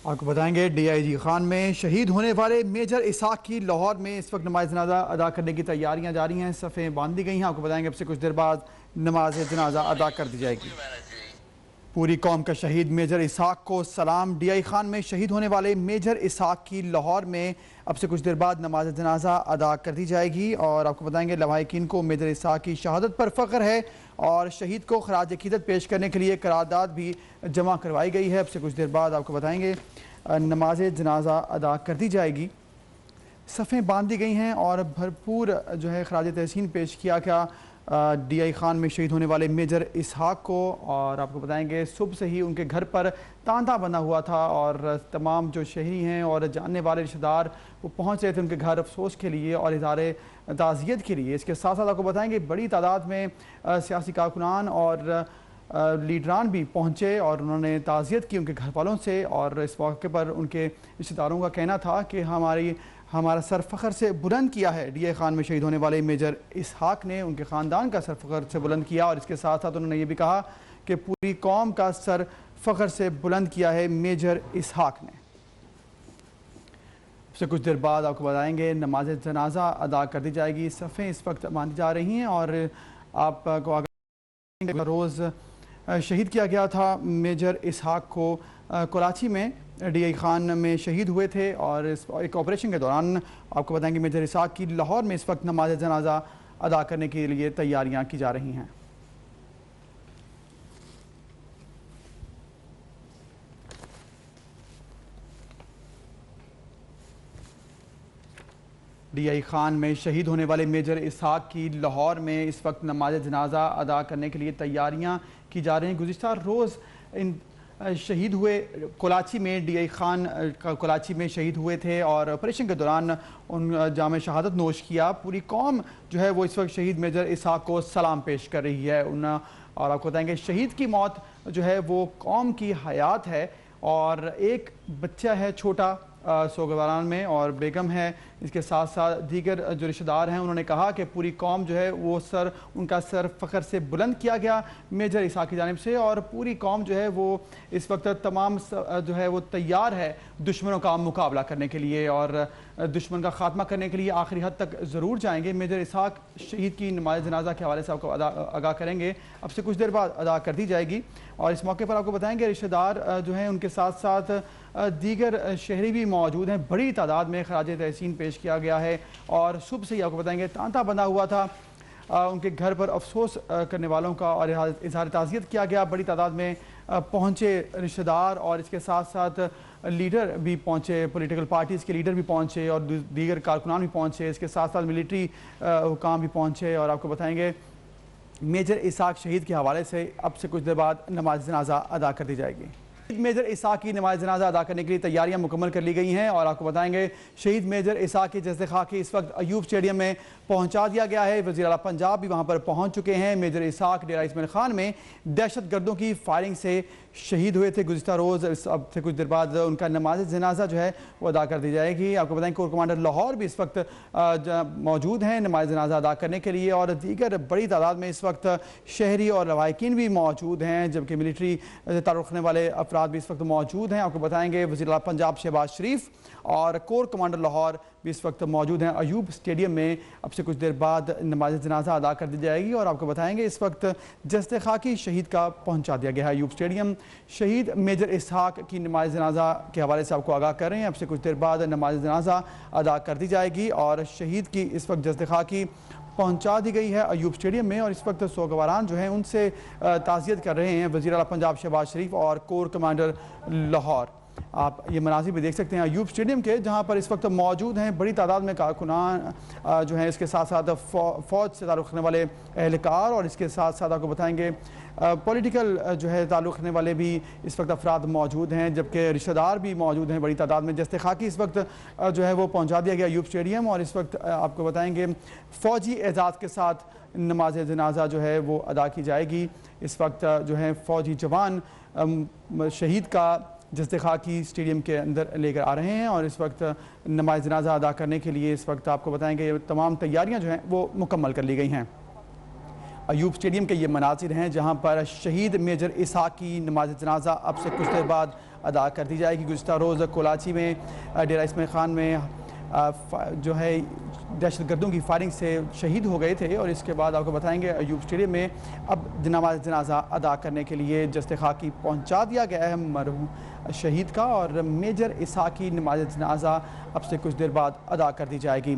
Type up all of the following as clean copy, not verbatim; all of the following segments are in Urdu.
آپ کو بتائیں گے ڈی آئی جی خان میں شہید ہونے والے میجر اسحاق کی لاہور میں اس وقت نماز جنازہ ادا کرنے کی تیاریاں جاری ہیں، صفیں باندھ دی گئی ہیں۔ آپ کو بتائیں گے اب سے کچھ دیر بعد نماز جنازہ ادا کر دی جائے گی۔ پوری قوم کا شہید میجر اسحاق کو سلام۔ ڈی آئی خان میں شہید ہونے والے میجر اسحاق کی لاہور میں اب سے کچھ دیر بعد نماز جنازہ ادا کر دی جائے گی، اور آپ کو بتائیں گے لواحقین کو میجر اسحاق کی شہادت پر فخر ہے اور شہید کو خراج عقیدت پیش کرنے کے لیے قرارداد بھی جمع کروائی گئی ہے۔ اب سے کچھ دیر بعد آپ کو بتائیں گے نماز جنازہ ادا کر دی جائے گی۔ صفیں باندھ دی گئی ہیں اور بھرپور خراج تحسین پیش کیا گیا ڈی آئی خان میں شہید ہونے والے میجر اسحاق کو، اور آپ کو بتائیں گے صبح سے ہی ان کے گھر پر تانتا بنا ہوا تھا اور تمام جو شہری ہیں اور جاننے والے رشتہ دار وہ پہنچ رہے تھے ان کے گھر افسوس کے لیے اور اظہار تعزیت کے لیے۔ اس کے ساتھ ساتھ آپ کو بتائیں گے بڑی تعداد میں سیاسی کارکنان اور لیڈران بھی پہنچے اور انہوں نے تعزیت کی ان کے گھر والوں سے، اور اس موقع پر ان کے رشتہ داروں کا کہنا تھا کہ ہمارا سر فخر سے بلند کیا ہے۔ ڈی آئی خان میں شہید ہونے والے میجر اسحاق نے ان کے خاندان کا سر فخر سے بلند کیا، اور اس کے ساتھ ساتھ انہوں نے یہ بھی کہا کہ پوری قوم کا سر فخر سے بلند کیا ہے میجر اسحاق نے۔ اس سے کچھ دیر بعد آپ کو بتائیں گے نماز جنازہ ادا کر دی جائے گی۔ صفیں اس وقت باندھی جا رہی ہیں اور آپ کو آگاہ روز شہید کیا گیا تھا میجر اسحاق کو کراچی میں ڈی آئی خان میں شہید ہوئے تھے، اور ایک آپریشن کے دوران آپ کو بتائیں گے میجر اسحاق کی لاہور میں اس وقت نماز جنازہ ادا کرنے کے لیے تیاریاں کی جا رہی ہیں۔ ڈی آئی خان میں شہید ہونے والے میجر اسحاق کی لاہور میں اس وقت نماز جنازہ ادا کرنے کے لیے تیاریاں کی جا رہی ہیں۔ گزشتہ روز شہید ہوئے کراچی میں ڈی آئی خان کراچی میں شہید ہوئے تھے اور آپریشن کے دوران ان جام شہادت نوش کیا۔ پوری قوم وہ اس وقت شہید میجر اسحاق کو سلام پیش کر رہی ہے، اور آپ کو بتائیں گے شہید کی موت وہ قوم کی حیات ہے، اور ایک بچہ ہے چھوٹا سوگواران میں اور بیگم ہے، اس کے ساتھ ساتھ دیگر جو رشتہ دار ہیں انہوں نے کہا کہ پوری قوم وہ ان کا سر فخر سے بلند کیا گیا میجر اسحاق کی جانب سے، اور پوری قوم وہ اس وقت تمام وہ تیار ہے دشمنوں کا مقابلہ کرنے کے لیے اور دشمن کا خاتمہ کرنے کے لیے آخری حد تک ضرور جائیں گے۔ میجر اسحاق شہید کی نماز جنازہ کے حوالے سے آپ کو آگاہ کریں گے، اب سے کچھ دیر بعد ادا کر دی جائے گی، اور اس موقع پر آپ کو بتائیں گے رشتہ دار ان کے ساتھ ساتھ دیگر شہری بھی موجود ہیں۔ بڑی تعداد میں خراج تحسین پیش کیا گیا ہے، اور صبح سے ہی آپ کو بتائیں گے تانتا بنا ہوا تھا ان کے گھر پر افسوس کرنے والوں کا، اور اظہار تعزیت کیا گیا۔ بڑی تعداد میں پہنچے رشتہ دار، اور اس کے ساتھ ساتھ لیڈر بھی پہنچے، پولیٹیکل پارٹیز کے لیڈر بھی پہنچے اور دیگر کارکنان بھی پہنچے، اس کے ساتھ ساتھ ملٹری حکام بھی پہنچے، اور آپ کو بتائیں گے میجر اسحاق شہید کے حوالے سے اب سے کچھ دیر بعد نماز جنازہ ادا کر دی جائے گی۔ میجر اسحاق کی نماز جنازہ ادا کرنے کے لیے تیاریاں مکمل کر لی گئی ہیں، اور آپ کو بتائیں گے شہید میجر اسحاق کی جسد خاکی اس وقت ایوب اسٹیڈیم میں پہنچا دیا گیا ہے۔ وزیر اعلیٰ پنجاب بھی وہاں پر پہنچ چکے ہیں۔ میجر اسحاق ڈیرہ اسماعیل خان میں دہشت گردوں کی فائرنگ سے شہید ہوئے تھے گزشتہ روز، اب سے کچھ دیر بعد ان کا نماز جنازہ وہ ادا کر دی جائے گی۔ آپ کو بتائیں کور کمانڈر لاہور بھی اس وقت موجود ہیں نماز جنازہ ادا کرنے کے لیے، اور دیگر بڑی تعداد میں اس وقت شہری اور لواحقین بھی موجود ہیں، جبکہ ملٹری تعلق رکھنے والے افراد بھی اس وقت موجود ہیں۔ آپ کو بتائیں گے وزیر اعلیٰ پنجاب شہباز شریف اور کور کمانڈر لاہور بھی اس وقت موجود ہیں ایوب اسٹیڈیم میں۔ اب سے کچھ دیر بعد نماز جنازہ ادا کر دی جائے گی، اور آپ کو بتائیں گے اس وقت جسد خاکی شہید کا پہنچا دیا گیا ہے ایوب اسٹیڈیم۔ شہید میجر اسحاق کی نماز جنازہ کے حوالے سے آپ کو آگاہ کر رہے ہیں، اب سے کچھ دیر بعد نماز جنازہ ادا کر دی جائے گی، اور شہید کی اس وقت جسد خاکی پہنچا دی گئی ہے ایوب اسٹیڈیم میں، اور اس وقت سوگواران ان سے تعزیت کر رہے ہیں وزیر اعلیٰ پنجاب شہباز شریف اور کور کمانڈر لاہور۔ آپ یہ مناظر بھی دیکھ سکتے ہیں ایوب اسٹیڈیم کے، جہاں پر اس وقت موجود ہیں بڑی تعداد میں کارکنان اس کے ساتھ ساتھ فوج سے تعلق رکھنے والے اہلکار، اور اس کے ساتھ ساتھ آپ کو بتائیں گے پولیٹیکل تعلق رکھنے والے بھی اس وقت افراد موجود ہیں، جبکہ رشتہ دار بھی موجود ہیں بڑی تعداد میں۔ جسد خاکی اس وقت وہ پہنچا دیا گیا ایوب اسٹیڈیم، اور اس وقت آپ کو بتائیں گے فوجی اعزاز کے ساتھ نماز جنازہ وہ ادا کی جائے گی۔ اس وقت فوجی جوان شہید کا جسد خاکی اسٹیڈیم کے اندر لے کر آ رہے ہیں، اور اس وقت نماز جنازہ ادا کرنے کے لیے اس وقت آپ کو بتائیں گے تمام تیاریاں وہ مکمل کر لی گئی ہیں۔ ایوب اسٹیڈیم کے یہ مناظر ہیں جہاں پر شہید میجر اسحاق کی نماز جنازہ اب سے کچھ دیر بعد ادا کر دی جائے گی۔ گزشتہ روز کراچی میں ڈیرہ اسماعیل خان میں جو ہے دہشت گردوں کی فائرنگ سے شہید ہو گئے تھے، اور اس کے بعد آپ کو بتائیں گے ایوب اسٹیڈیم میں اب نماز جنازہ ادا کرنے کے لیے جسد خاکی پہنچا دیا گیا ہے مرحوم شہید کا، اور میجر اسحاق کی نماز جنازہ اب سے کچھ دیر بعد ادا کر دی جائے گی۔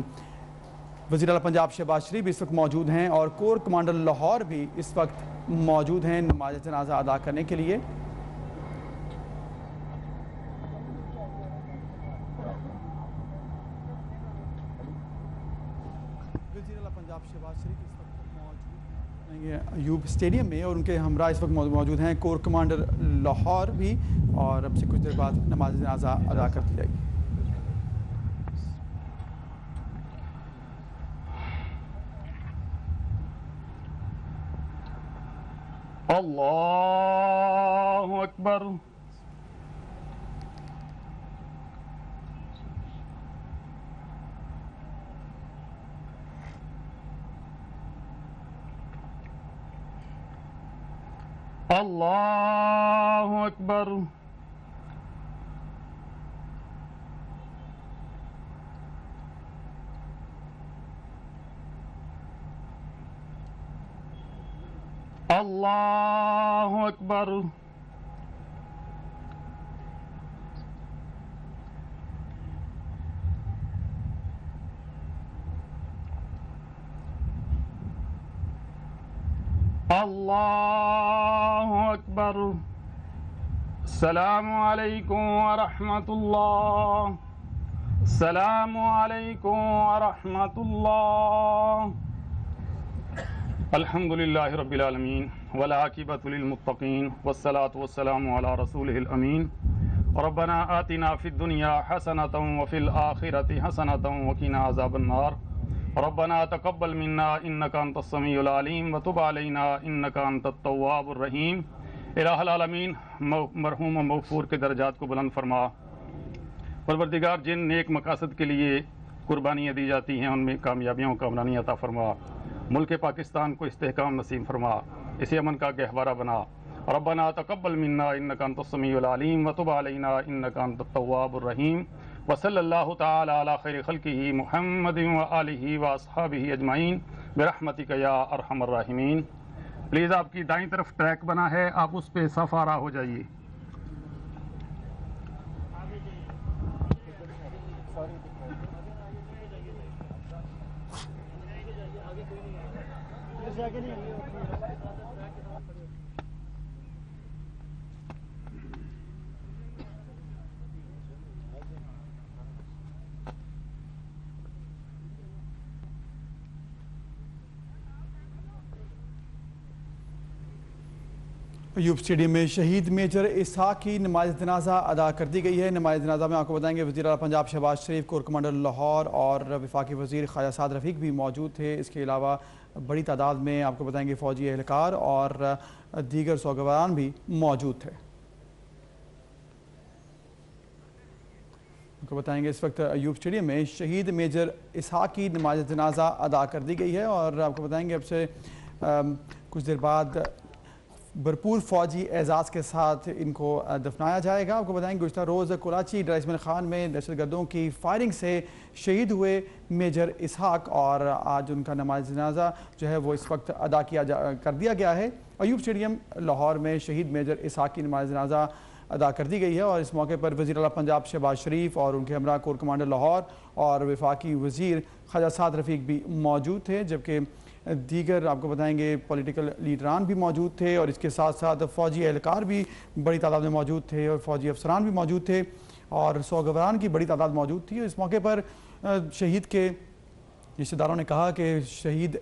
وزیر اعلیٰ پنجاب شہباز شریف اس وقت موجود ہیں اور کور کمانڈر لاہور بھی اس وقت موجود ہیں نماز جنازہ ادا کرنے کے لیے۔ وزیر اعلیٰ پنجاب شہباز شریف اس وقت موجود ہیں ایوب اسٹیڈیم میں، اور ان کے ہمراہ اس وقت موجود ہیں کور کمانڈر لاہور بھی، اور اب سے کچھ دیر بعد نماز جنازہ ادا کر دی جائے گی۔ اللہ اکبر۔ اللہ اکبر۔ اللہ اکبر۔ اللہ اکبر۔ السلام علیکم ورحمۃ اللہ۔ السلام علیکم ورحمۃ اللہ۔ الحمدللہ رب العالمین والعاقبۃ للمتقین والصلاة والسلام علی رسولہ الامین۔ ربنا آتنا فی الدنیا حسنۃ وفی الآخرۃ حسنۃ وقنا عذاب النار۔ ربنا تقبل منا انک انت السمیع العلیم وتب علینا انک انت التواب الرحیم۔ الہ العالمین مرحوم و مغفور کے درجات کو بلند فرما۔ پروردگار جن نیک مقاصد کے لیے قربانیاں دی جاتی ہیں ان میں کامیابیوں کا امرانی عطا فرما۔ ملک پاکستان کو استحکام نصیب فرما، اسے امن کا گہوارہ بنا۔ ربنا تقبل منا انک انت السمیع العلیم وتب علینا انک انت التواب الرحیم۔ وصلی اللہ تعالی علی خیر خلقہ محمد وآلہ واصحابہ اجمعین برحمتک یا ارحم الراحمین۔ پلیز آپ کی دائیں طرف ٹریک بنا ہے، آپ اس پہ صف آرا ہو جائیے۔ ایوب اسٹیڈیم میں شہید میجر اسحاق کی نماز جنازہ ادا کر دی گئی ہے۔ نماز جنازہ میں آپ کو بتائیں گے وزیر اعلیٰ پنجاب شہباز شریف، کور کمانڈر لاہور اور وفاقی وزیر خواجہ سعد رفیق بھی موجود تھے۔ اس کے علاوہ بڑی تعداد میں آپ کو بتائیں گے فوجی اہلکار اور دیگر سوگواران بھی موجود تھے۔ آپ کو بتائیں گے اس وقت ایوب اسٹیڈیم میں شہید میجر اسحاق کی نماز جنازہ ادا کر دی گئی ہے، اور آپ کو بتائیں گے اب سے کچھ دیر بعد بھرپور فوجی اعزاز کے ساتھ ان کو دفنایا جائے گا۔ آپ کو بتائیں گے گزشتہ روز کراچی ڈیرہ اسماعیل خان میں دہشت گردوں کی فائرنگ سے شہید ہوئے میجر اسحاق، اور آج ان کا نماز جنازہ جو ہے وہ اس وقت ادا کر دیا گیا ہے۔ ایوب اسٹیڈیم لاہور میں شہید میجر اسحاق کی نماز جنازہ ادا کر دی گئی ہے، اور اس موقع پر وزیر اعلیٰ پنجاب شہباز شریف اور ان کے ہمراہ کور کمانڈر لاہور اور وفاقی وزیر خواجہ سعد رفیق بھی موجود تھے، جبکہ دیگر آپ کو بتائیں گے پولیٹیکل لیڈران بھی موجود تھے، اور اس کے ساتھ ساتھ فوجی اہلکار بھی بڑی تعداد میں موجود تھے، اور فوجی افسران بھی موجود تھے، اور سوگواران کی بڑی تعداد موجود تھی۔ اس موقع پر شہید کے رشتہ داروں نے کہا کہ شہید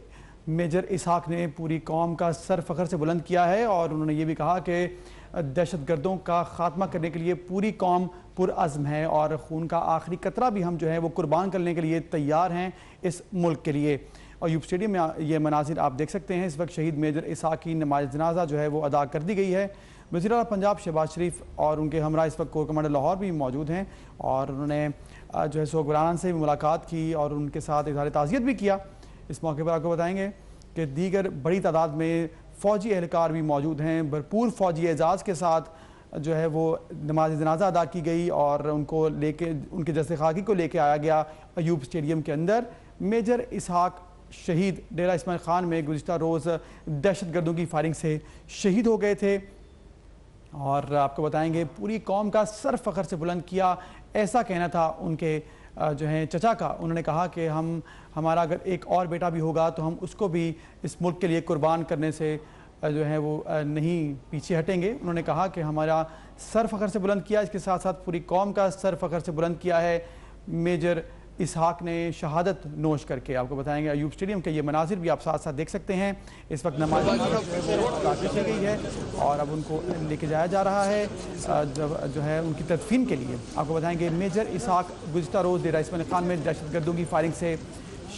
میجر اسحاق نے پوری قوم کا سر فخر سے بلند کیا ہے، اور انہوں نے یہ بھی کہا کہ دہشت گردوں کا خاتمہ کرنے کے لیے پوری قوم پرعزم ہے، اور خون کا آخری قطرہ بھی ہم جو ہے وہ قربان کرنے کے لیے تیار ہیں اس ملک کے لیے۔ ایوب اسٹیڈیم میں یہ مناظر آپ دیکھ سکتے ہیں۔ اس وقت شہید میجر اسحاق کی نماز جنازہ جو ہے وہ ادا کر دی گئی ہے۔ وزیر اعلیٰ پنجاب شہباز شریف اور ان کے ہمراہ اس وقت کور کمانڈر لاہور بھی موجود ہیں، اور انہوں نے جو ہے سوگواران سے بھی ملاقات کی اور ان کے ساتھ اظہار تعزیت بھی کیا۔ اس موقع پر آپ کو بتائیں گے کہ دیگر بڑی تعداد میں فوجی اہلکار بھی موجود ہیں۔ بھرپور فوجی اعزاز کے ساتھ جو ہے وہ نماز جنازہ ادا کی گئی اور ان کو لے کے ان کے جسد خاکی کو لے کے آیا گیا ایوب اسٹیڈیم کے اندر۔ میجر اسحاق شہید ڈیرہ اسماعیل خان میں گزشتہ روز دہشت گردوں کی فائرنگ سے شہید ہو گئے تھے، اور آپ کو بتائیں گے پوری قوم کا سر فخر سے بلند کیا، ایسا کہنا تھا ان کے جو ہیں چچا کا۔ انہوں نے کہا کہ ہمارا اگر ایک اور بیٹا بھی ہوگا تو ہم اس کو بھی اس ملک کے لیے قربان کرنے سے جو ہے وہ نہیں پیچھے ہٹیں گے۔ انہوں نے کہا کہ ہمارا سر فخر سے بلند کیا، اس کے ساتھ ساتھ پوری قوم کا سر فخر سے بلند کیا ہے میجر اسحاق نے شہادت نوش کر کے۔ آپ کو بتائیں گے ایوب اسٹیڈیم کے یہ مناظر بھی آپ ساتھ ساتھ دیکھ سکتے ہیں۔ اس وقت نماز ادا کی گئی ہے اور اب ان کو لے کے جایا جا رہا ہے جو ہے ان کی تدفین کے لیے۔ آپ کو بتائیں گے میجر اسحاق گزشتہ روز ڈیرہ اسماعیل خان میں دہشت گردوں کی فائرنگ سے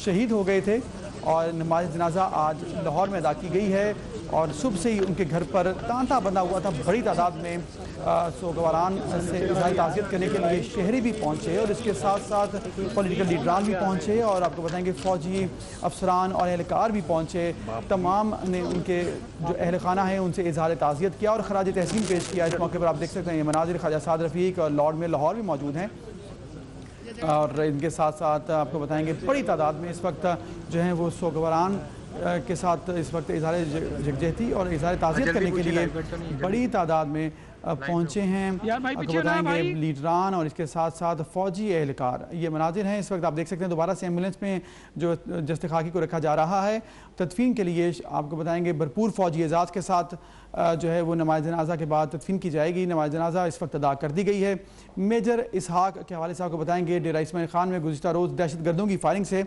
شہید ہو گئے تھے، اور نماز جنازہ آج لاہور میں ادا کی گئی ہے، اور صبح سے ہی ان کے گھر پر تانتا بندھا ہوا تھا۔ بڑی تعداد میں سوگواران سے اظہار تعزیت کرنے کے لیے شہری بھی پہنچے، اور اس کے ساتھ ساتھ پولیٹیکل لیڈران بھی پہنچے، اور آپ کو بتائیں گے فوجی افسران اور اہلکار بھی پہنچے۔ تمام نے ان کے جو اہل خانہ ہیں ان سے اظہار تعزیت کیا اور خراج تحسین پیش کیا۔ اس موقع پر آپ دیکھ سکتے ہیں یہ مناظر خواجہ سعد رفیق اور لارڈ میں لاہور بھی موجود ہیں، اور ان کے ساتھ ساتھ آپ کو بتائیں گے بڑی تعداد میں اس وقت جو ہیں وہ سوگواران کے ساتھ اس وقت اظہار یکجہتی اور اظہار تعزیت کرنے کے لیے بڑی تعداد میں پہنچے ہیں۔ آپ کو بتائیں گے لیڈران اور اس کے ساتھ ساتھ فوجی اہلکار، یہ مناظر ہیں۔ اس وقت آپ دیکھ سکتے ہیں دوبارہ سے ایمبولینس میں جو جسد خاکی کو رکھا جا رہا ہے تدفین کے لیے۔ آپ کو بتائیں گے بھرپور فوجی اعزاز کے ساتھ جو ہے وہ نماز جنازہ کے بعد تدفین کی جائے گی۔ نماز جنازہ اس وقت ادا کر دی گئی ہے۔ میجر اسحاق کے حوالے سے آپ کو بتائیں گے ڈیرہ اسماعیل خان میں گزشتہ روز دہشت گردوں کی فائرنگ سے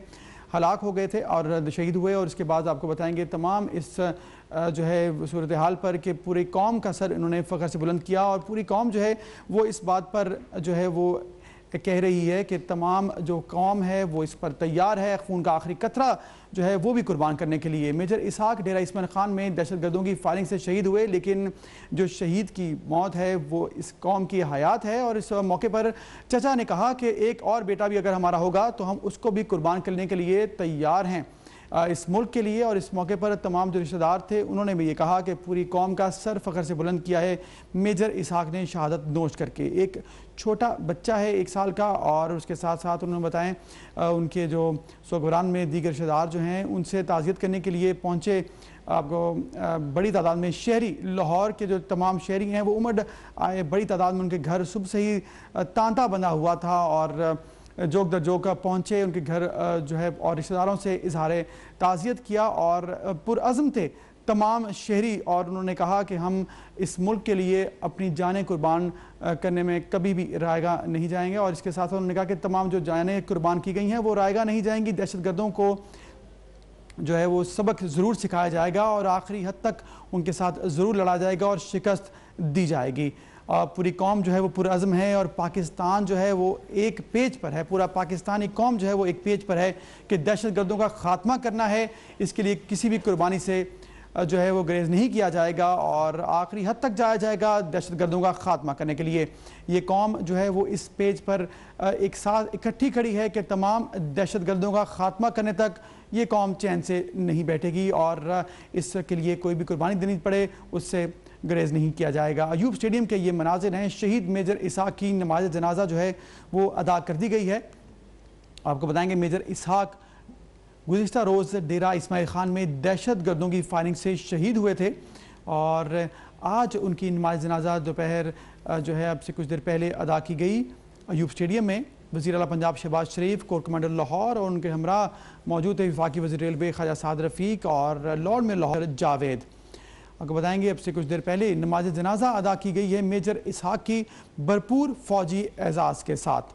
ہلاک ہو گئے تھے اور شہید ہوئے، اور اس کے بعد آپ کو بتائیں گے تمام اس جو ہے صورتحال پر کہ پوری قوم کا سر انہوں نے فخر سے بلند کیا، اور پوری قوم جو ہے وہ اس بات پر جو ہے وہ کہہ رہی ہے کہ تمام جو قوم ہے وہ اس پر تیار ہے خون کا آخری قطرہ جو ہے وہ بھی قربان کرنے کے لیے۔ میجر اسحاق ڈیرہ اسماعیل خان میں دہشت گردوں کی فائرنگ سے شہید ہوئے، لیکن جو شہید کی موت ہے وہ اس قوم کی حیات ہے، اور اس موقع پر چچا نے کہا کہ ایک اور بیٹا بھی اگر ہمارا ہوگا تو ہم اس کو بھی قربان کرنے کے لیے تیار ہیں اس ملک کے لیے۔ اور اس موقع پر تمام جو رشتہ دار تھے انہوں نے بھی یہ کہا کہ پوری قوم کا سر فخر سے بلند کیا ہے میجر اسحاق نے شہادت نوش کر کے۔ ایک چھوٹا بچہ ہے 1 سال کا، اور اس کے ساتھ ساتھ انہوں نے بتائیں ان کے جو سوگواران میں دیگر رشتہ دار جو ہیں ان سے تعزیت کرنے کے لیے پہنچے۔ آپ کو بڑی تعداد میں شہری، لاہور کے جو تمام شہری ہیں وہ امڑ آئے، بڑی تعداد میں ان کے گھر صبح سے ہی تانتا بندھا ہوا تھا، اور جوک در جوک پہنچے ان کے گھر جو ہے اور رشتہ داروں سے اظہار تعزیت کیا، اور پرعزم تھے تمام شہری، اور انہوں نے کہا کہ ہم اس ملک کے لیے اپنی جانیں قربان کرنے میں کبھی بھی رائیگاں نہیں جائیں گے۔ اور اس کے ساتھ انہوں نے کہا کہ تمام جو جانیں قربان کی گئی ہیں وہ رائیگاں نہیں جائیں گی، دہشت گردوں کو جو ہے وہ سبق ضرور سکھایا جائے گا، اور آخری حد تک ان کے ساتھ ضرور لڑا جائے گا اور شکست دی جائے گی۔ پوری قوم جو ہے وہ پرعزم ہے، اور پاکستان جو ہے وہ ایک پیج پر ہے، پورا پاکستانی قوم جو ہے وہ ایک پیج پر ہے کہ دہشت گردوں کا خاتمہ کرنا ہے۔ اس کے لیے کسی بھی قربانی سے جو ہے وہ گریز نہیں کیا جائے گا، اور آخری حد تک جایا جائے گا دہشت گردوں کا خاتمہ کرنے کے لیے۔ یہ قوم جو ہے وہ اس پیج پر ایک ساتھ اکٹھی کھڑی ہے کہ تمام دہشت گردوں کا خاتمہ کرنے تک یہ قوم چین سے نہیں بیٹھے گی، اور اس کے لیے کوئی بھی قربانی دینی پڑے اس سے گریز نہیں کیا جائے گا۔ ایوب اسٹیڈیم کے یہ مناظر ہیں۔ شہید میجر اسحاق کی نماز جنازہ جو ہے وہ ادا کر دی گئی ہے۔ آپ کو بتائیں گے میجر اسحاق گزشتہ روز ڈیرہ اسماعیل خان میں دہشت گردوں کی فائرنگ سے شہید ہوئے تھے، اور آج ان کی نماز جنازہ دوپہر جو ہے اب سے کچھ دیر پہلے ادا کی گئی ایوب اسٹیڈیم میں۔ وزیر اعلیٰ پنجاب شہباز شریف، کور کمانڈر لاہور اور ان کے ہمراہ موجود ہے وفاقی وزیر ریلوے خواجہ سعد رفیق اور لارڈ میں لاہور جاوید۔ آپ کو بتائیں گے اب سے کچھ دیر پہلے نماز جنازہ ادا کی گئی ہے میجر اسحاق کی بھرپور فوجی اعزاز کے ساتھ،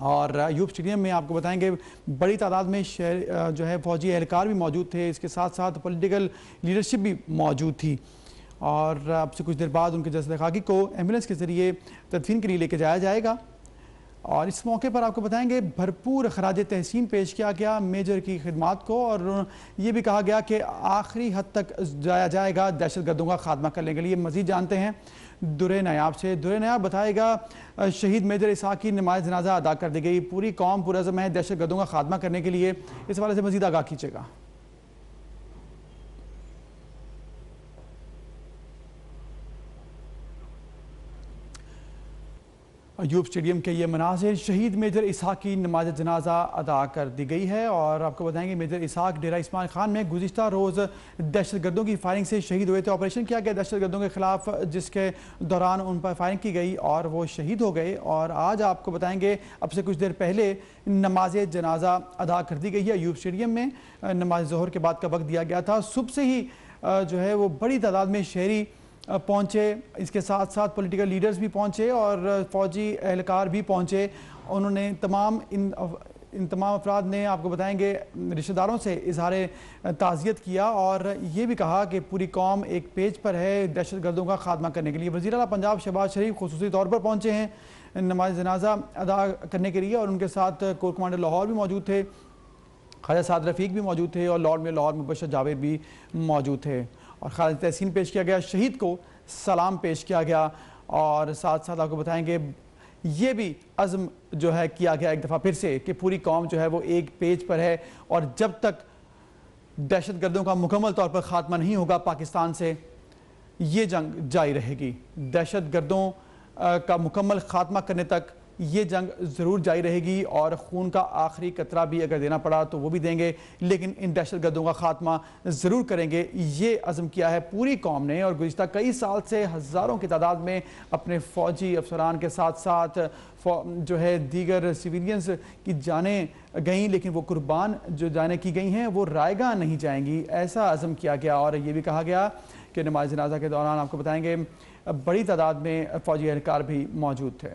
اور ایوب اسٹیڈیم میں آپ کو بتائیں گے بڑی تعداد میں جو ہے فوجی اہلکار بھی موجود تھے، اس کے ساتھ ساتھ پولیٹیکل لیڈرشپ بھی موجود تھی، اور اب سے کچھ دیر بعد ان کے جسد خاکی کو ایمبولینس کے ذریعے تدفین کے لیے لے کے جایا جائے گا۔ اور اس موقع پر آپ کو بتائیں گے بھرپور خراج تحسین پیش کیا گیا میجر کی خدمات کو، اور یہ بھی کہا گیا کہ آخری حد تک جایا جائے گا دہشت گردوں کا خاتمہ کرنے کے لیے۔ مزید جانتے ہیں درِ نیاب سے۔ درِ نیاب بتائے گا شہید میجر اسحاق کی نماز جنازہ ادا کر دی گئی، پوری قوم پرعزم ہے دہشت گردوں کا خاتمہ کرنے کے لیے، اس حوالے سے مزید آگاہ کیجیے گا۔ ایوب اسٹیڈیم کے یہ مناظر شہید میجر اسحاق کی نماز جنازہ ادا کر دی گئی ہے اور آپ کو بتائیں گے میجر اسحاق ڈیرہ اسماعیل خان میں گزشتہ روز دہشت گردوں کی فائرنگ سے شہید ہوئے تھے۔ آپریشن کیا گیا دہشت گردوں کے خلاف جس کے دوران ان پر فائرنگ کی گئی اور وہ شہید ہو گئے، اور آج آپ کو بتائیں گے اب سے کچھ دیر پہلے نماز جنازہ ادا کر دی گئی ہے ایوب اسٹیڈیم میں۔ نماز ظہر کے بعد کا وقت دیا گیا تھا، صبح سے ہی جو ہے وہ بڑی تعداد میں شہری پہنچے، اس کے ساتھ ساتھ پولیٹیکل لیڈرز بھی پہنچے اور فوجی اہلکار بھی پہنچے۔ انہوں نے ان تمام افراد نے آپ کو بتائیں گے رشتہ داروں سے اظہار تعزیت کیا اور یہ بھی کہا کہ پوری قوم ایک پیج پر ہے دہشت گردوں کا خاتمہ کرنے کے لیے۔ وزیر اعلیٰ پنجاب شہباز شریف خصوصی طور پر پہنچے ہیں نماز جنازہ ادا کرنے کے لیے، اور ان کے ساتھ کور کمانڈر لاہور بھی موجود تھے، خواجہ سعد رفیق بھی موجود تھے اور لارڈ میں لاہور مبشر جاوید بھی موجود تھے، اور خراج تحسین پیش کیا گیا، شہید کو سلام پیش کیا گیا، اور ساتھ ساتھ آپ کو بتائیں گے یہ بھی عزم جو ہے کیا گیا ایک دفعہ پھر سے کہ پوری قوم جو ہے وہ ایک پیج پر ہے، اور جب تک دہشت گردوں کا مکمل طور پر خاتمہ نہیں ہوگا پاکستان سے یہ جنگ جاری رہے گی۔ دہشت گردوں کا مکمل خاتمہ کرنے تک یہ جنگ ضرور جاری رہے گی، اور خون کا آخری قطرہ بھی اگر دینا پڑا تو وہ بھی دیں گے، لیکن ان دہشت گردوں کا خاتمہ ضرور کریں گے۔ یہ عزم کیا ہے پوری قوم نے، اور گزشتہ کئی سال سے ہزاروں کی تعداد میں اپنے فوجی افسران کے ساتھ ساتھ جو ہے دیگر سیویلینز کی جانیں گئیں، لیکن وہ قربان جو جانیں کی گئی ہیں وہ رائے گاہ نہیں جائیں گی، ایسا عزم کیا گیا۔ اور یہ بھی کہا گیا کہ نماز جنازہ کے دوران آپ کو بتائیں گے بڑی تعداد میں فوجی اہلکار بھی موجود تھے۔